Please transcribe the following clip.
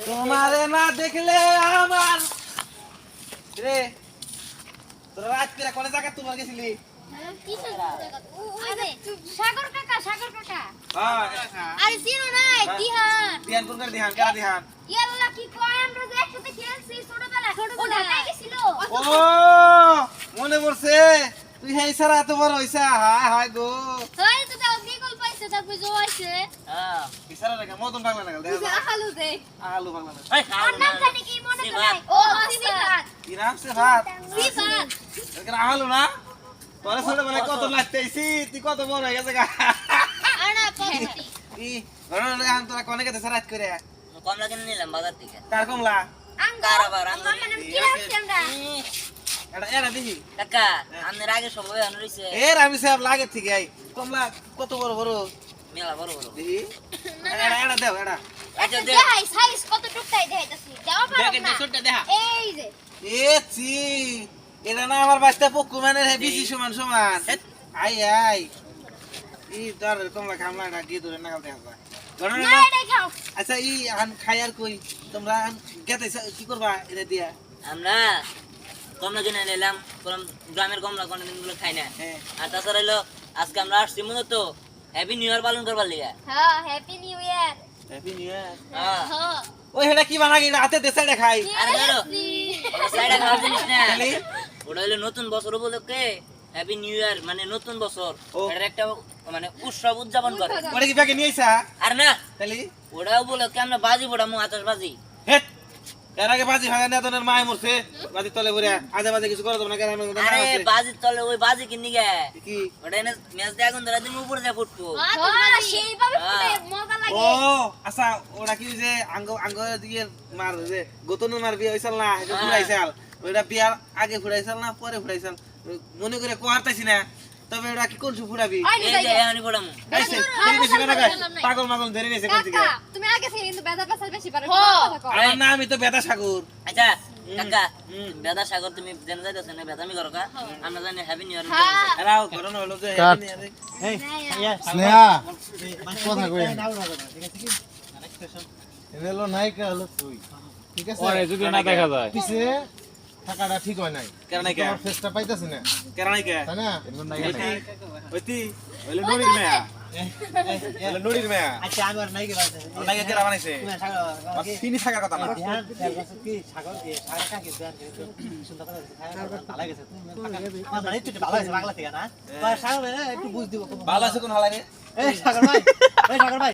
তোমারে না দেখলে আমার রে তোরা রাত করে কোন জায়গা তোমার গেছিলি সাগর কাকা হ্যাঁ আরে চিনো নাই দিহান ধ্যান কোন করে ধ্যান কারা ধ্যান ইয়াল্লা কি কয় আমরা যে একসাথে খেলছি ছোটবেলা ও ঢাকায় গেছিল ও মনে পড়ছে তুই হেই সারা এত বড় হইছা হায় হায় গো তাই তো দাও বিকল পাইছে তারপর জোয়াইছে হ্যাঁ ইশারা রেখা মদন বাংলা লাগাল দেখা যায় আলু দে আলু বাংলা লাগাল এই আর নাম জানি কি মনে করে ও সিফাত কি নাম সে ভাত সিফাত এখানে আলু না তোরা ছোট বেলায় কত লাগতেছি তুই কত বড় হয়ে গেছে গা আনা পছতি ই ঘরে লাগে আন তোরা কোনে গেছে সারাত করে কমলা কিনে নিলাম বাজার থেকে কার কমলা আঙ্গার আবার আঙ্গুর। মানে কি রাখছি আমরা এটা এরা দেখি কাকা আমাদের আগে সবাই আন রইছে এর আমি সব লাগে ঠিক আই কমলা কত বড় বড় মেলা বড় বড় দেখি এটা দেও এটা আচ্ছা দে দেখাই সাইজ কত টুকটাই দেখাইতাছি দেওয়া পারো দেখে না ছোটটা দেখা এই যে এ চি এটা না আমার বাচ্চা পক্কু মানে হে বিসি সমান সমান আই আই ই তোর কমলা খামলা না কি ধরে নাগাল দেখা যায় ঘরে না এটা খাও আচ্ছা ই আন খাই আর কই তোমরা গেতে কি করবা এটা দিয়া আমরা কমলা কিনে নিলাম গ্রামের কমলা কোনদিন গুলো খাই না হ্যাঁ আর তাছাড়া হলো আজকে আমরা আসছি মূলত হ্যাপি নিউ ইয়ার পালন করবার লিগা হ্যাঁ happy new year happy new year হ্যাঁ হ্যাঁ ওই হেডা কি বানাগি হাতে দেশাইডা খাই আরে ধরো ওটা সাইডে খাওয়ার জিনিস না খালি ওটা হলো নতুন বছর উপলক্ষে হ্যাপি নিউ ইয়ার মানে নতুন বছর ও। এটার একটা মানে উৎসব উদযাপন করে ওটা কি ব্যাগে নিয়ে আইছা আর না খালি ওটা উপলক্ষে আমরা বাজি পোড়ামু আতশবাজি হেট এর আগে বাজি ভাঙা না তোর মায় মরছে বাজি তলে ঘুরে আজে বাজে কিছু করে তোমরা গ্রামে আরে বাজির তলে ওই বাজি কিনি গে কি ওটা এনে ম্যাচ দিয়ে আগুন ধরা দিন উপরে যা ফুটবো সেইভাবে ফুটে হ্যাঁ। মজা ও লাগে আচ্ছা ওটা কি যে আঙ্গ আঙ্গ দিয়ে মার যে গতন মার বিয়ে হইছাল না এটা ফুরাইছাল ওটা বিয়ার আগে ফুরাইছাল না পরে ফুরাইছাল মনে করে কোয়ারতাছি না তবে ওটা কি কোন ফুরাবি এই যে এখানে পোড়ামু আইছে দেরি বেশি কথা কয় পাগল মাগল ধরে নিয়েছে কোন থেকে কাকা তুমি আগে থেকে কিন্তু বেদা পেছাল বেশি পারো আমার নাম তো বেদা সাগর আচ্ছা কাকা বেদা সাগর তুমি জেনে যাইতেছ না বেদামি করো কা আমরা জানি হ্যাপি নিউ ইয়ার হ্যাঁ এরাও করোনা হলো যে এই স্নেহা কথা কই এলো নায়িকা হলো তুই ঠিক আছে পরে যদি না দেখা যায় পিছে টাকাটা ঠিক হয় নাই কেন নাই কে তোমার ফেসটা পাইতাছি না কেন নাই কে তাই না ওইতি ওইলে নড়ির মেয়া ওইলে নড়ির মেয়া আচ্ছা আমি আর নাই কি বাজে নাই কে কেরা বানাইছে তুমি সাগর তিনি থাকার কথা না ধ্যান দেখছ কি সাগর কি সাগর কাকে ধ্যান করে সুন্দর করে ভালো গেছে তুমি মানে একটু ভালো আছে বাংলা থেকে না সাগর একটু বুঝ দিব ভালো আছে কোন হালারে এই সাগর ভাই